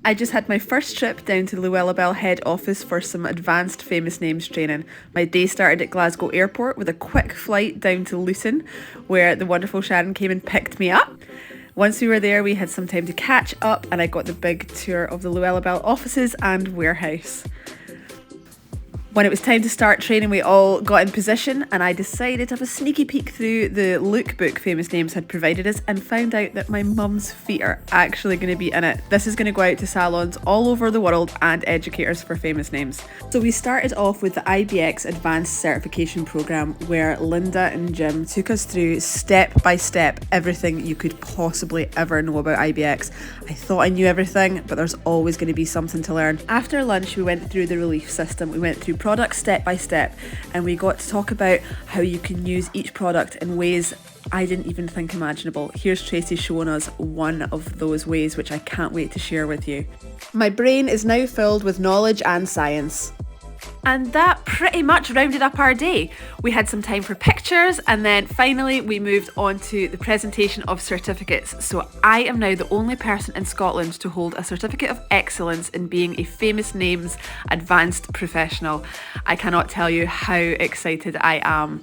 I just had my first trip down to the Louella Belle Head Office for some advanced famous names training. My day started at Glasgow Airport with a quick flight down to Luton, where the wonderful Sharon came and picked me up. Once we were there, we had some time to catch up, and I got the big tour of the Louella Belle offices and warehouse. When it was time to start training, we all got in position, and I decided to have a sneaky peek through the lookbook Famous Names had provided us and found out that my mum's feet are actually going to be in it. This is going to go out to salons all over the world and educators for Famous Names. So we started off with the IBX Advanced Certification Programme, where Linda and Jim took us through step by step everything you could possibly ever know about IBX. I thought I knew everything, but there's always going to be something to learn. After lunch, we went through the ReLeaf system. We went through products step by step, and we got to talk about how you can use each product in ways I didn't even think imaginable. Here's Tracy showing us one of those ways, which I can't wait to share with you. My brain is now filled with knowledge and science. And that pretty much rounded up our day. We had some time for pictures, and then finally we moved on to the presentation of certificates. So I am now the only person in Scotland to hold a certificate of excellence in being a Famous Names advanced professional. I cannot tell you how excited I am